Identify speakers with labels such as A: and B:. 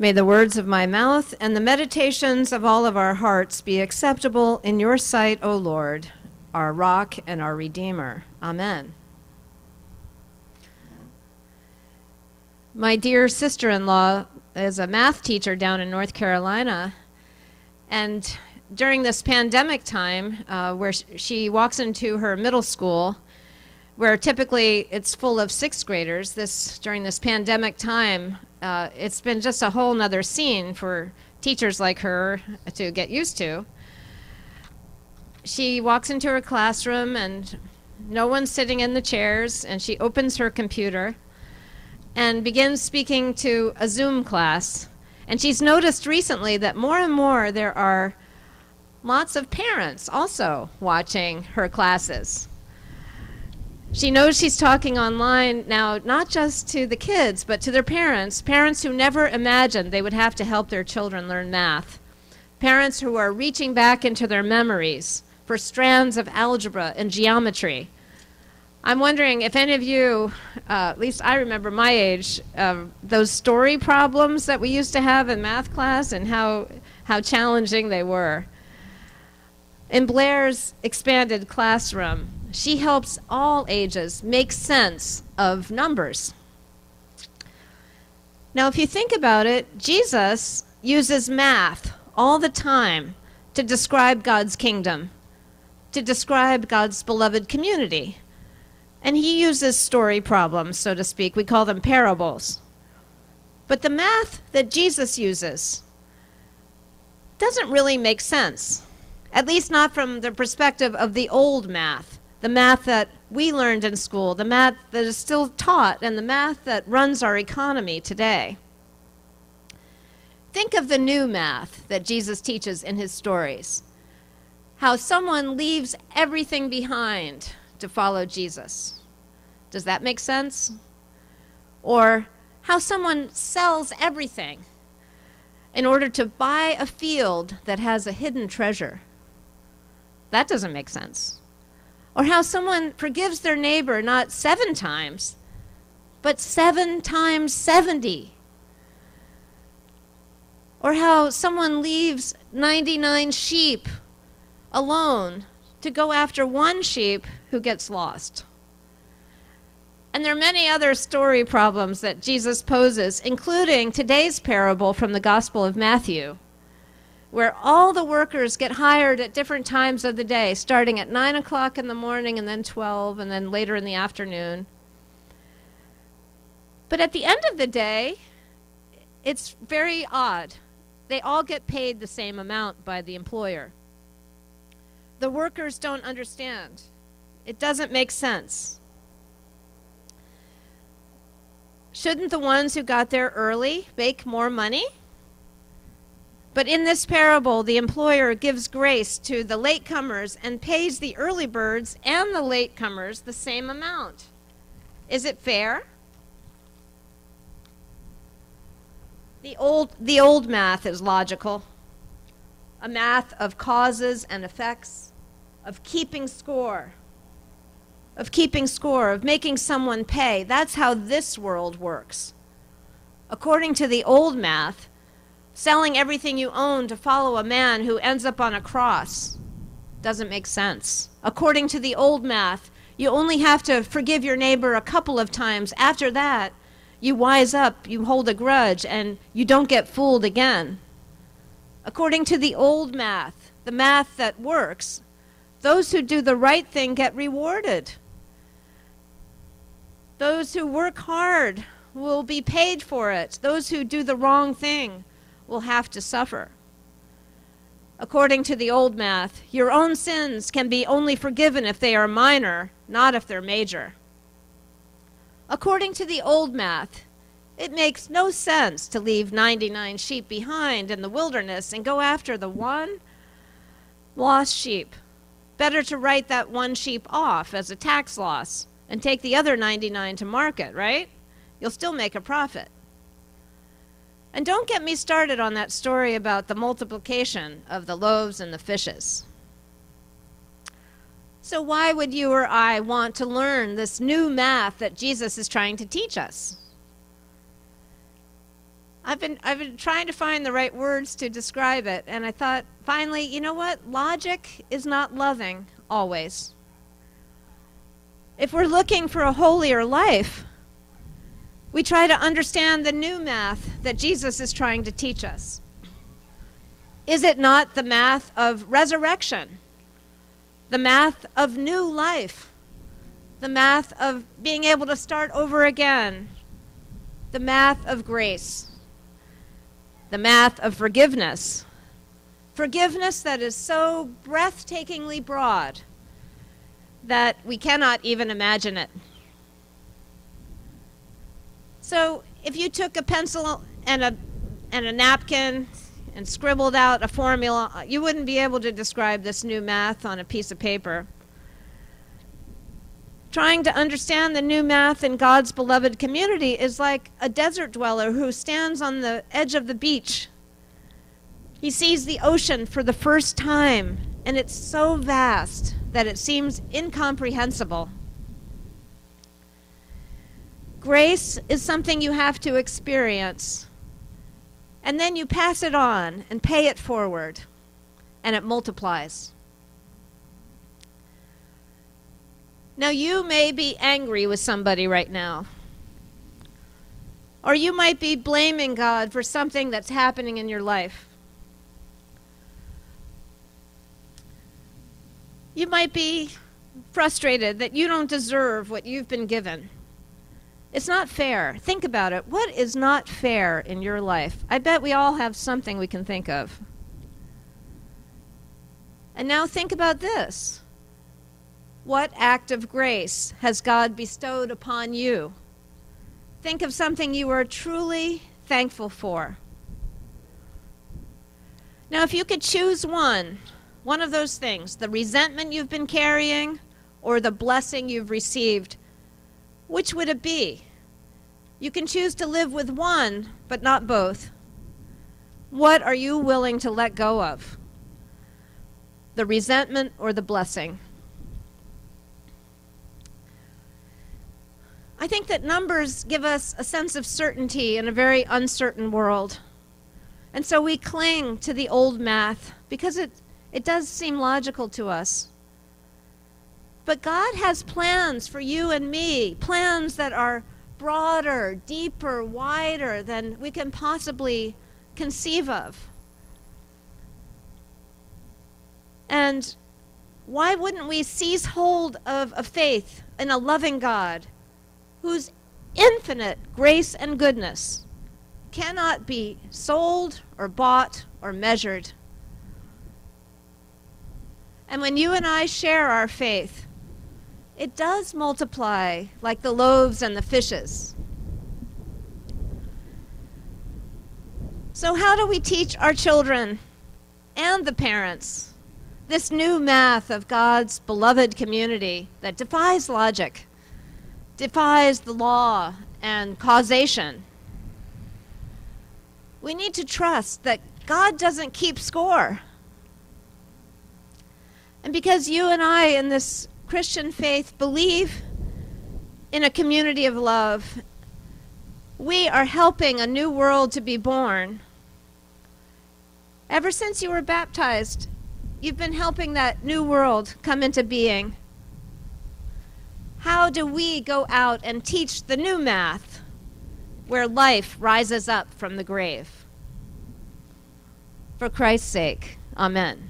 A: May the words of my mouth and the meditations of all of our hearts be acceptable in your sight, O Lord, our rock and our Redeemer. Amen. My dear sister-in-law is a math teacher down in North Carolina, and during this pandemic time, where she walks into her middle school, where typically it's full of sixth graders, during this pandemic time, it's been just a whole nother scene for teachers like her to get used to. She walks into her classroom and no one's sitting in the chairs, and she opens her computer and begins speaking to a Zoom class. And she's noticed recently that more and more there are lots of parents also watching her classes. She knows she's talking online now, not just to the kids, but to their parents, parents who never imagined they would have to help their children learn math, parents who are reaching back into their memories for strands of algebra and geometry. I'm wondering if any of you, at least I remember my age, those story problems that we used to have in math class and how challenging they were. In Blair's expanded classroom, she helps all ages make sense of numbers. Now, if you think about it, Jesus uses math all the time to describe God's kingdom, to describe God's beloved community. And he uses story problems, so to speak. We call them parables. But the math that Jesus uses doesn't really make sense, at least not from the perspective of the old math. The math that we learned in school, the math that is still taught, and the math that runs our economy today. Think of the new math that Jesus teaches in his stories. How someone leaves everything behind to follow Jesus. Does that make sense? Or how someone sells everything in order to buy a field that has a hidden treasure. That doesn't make sense. Or how someone forgives their neighbor not 7 times, but 7 times 70. Or how someone leaves 99 sheep alone to go after one sheep who gets lost. And there are many other story problems that Jesus poses, including today's parable from the Gospel of Matthew, where all the workers get hired at different times of the day, starting at 9 o'clock in the morning and then 12 and then later in the afternoon. But at the end of the day, it's very odd. They all get paid the same amount by the employer. The workers don't understand. It doesn't make sense. Shouldn't the ones who got there early make more money? But in this parable, the employer gives grace to the latecomers and pays the early birds and the latecomers the same amount. Is it fair? The old math is logical. A math of causes and effects, of keeping score, of making someone pay. That's how this world works. According to the old math, selling everything you own to follow a man who ends up on a cross doesn't make sense. According to the old math, you only have to forgive your neighbor a couple of times. After that, you wise up, you hold a grudge, and you don't get fooled again. According to the old math, the math that works, those who do the right thing get rewarded. Those who work hard will be paid for it. Those who do the wrong thing will have to suffer. According to the old math, your own sins can be only forgiven if they are minor, not if they're major. According to the old math, it makes no sense to leave 99 sheep behind in the wilderness and go after the one lost sheep. Better to write that one sheep off as a tax loss and take the other 99 to market, right? You'll still make a profit. And don't get me started on that story about the multiplication of the loaves and the fishes. So why would you or I want to learn this new math that Jesus is trying to teach us? I've been trying to find the right words to describe it, and I thought, finally, you know what? Logic is not loving always. If we're looking for a holier life, we try to understand the new math that Jesus is trying to teach us. Is it not the math of resurrection? The math of new life? The math of being able to start over again? The math of grace? The math of forgiveness? Forgiveness that is so breathtakingly broad that we cannot even imagine it. So if you took a pencil and a napkin and scribbled out a formula, you wouldn't be able to describe this new math on a piece of paper. Trying to understand the new math in God's beloved community is like a desert dweller who stands on the edge of the beach. He sees the ocean for the first time, and it's so vast that it seems incomprehensible. Grace is something you have to experience, and then you pass it on and pay it forward, and it multiplies. Now, you may be angry with somebody right now, or you might be blaming God for something that's happening in your life. You might be frustrated that you don't deserve what you've been given. It's not fair. Think about it. What is not fair in your life? I bet we all have something we can think of. And now think about this. What act of grace has God bestowed upon you? Think of something you are truly thankful for. Now, if you could choose one of those things, the resentment you've been carrying or the blessing you've received, which would it be? You can choose to live with one, but not both. What are you willing to let go of? The resentment or the blessing? I think that numbers give us a sense of certainty in a very uncertain world. And so we cling to the old math because it does seem logical to us. But God has plans for you and me, plans that are broader, deeper, wider than we can possibly conceive of. And why wouldn't we seize hold of a faith in a loving God whose infinite grace and goodness cannot be sold or bought or measured? And when you and I share our faith, it does multiply like the loaves and the fishes. So how do we teach our children and the parents this new math of God's beloved community that defies logic, defies the law and causation? We need to trust that God doesn't keep score. And because you and I in this Christian faith believe in a community of love, we are helping a new world to be born. Ever since you were baptized, you've been helping that new world come into being. How do we go out and teach the new math where life rises up from the grave? For Christ's sake, amen.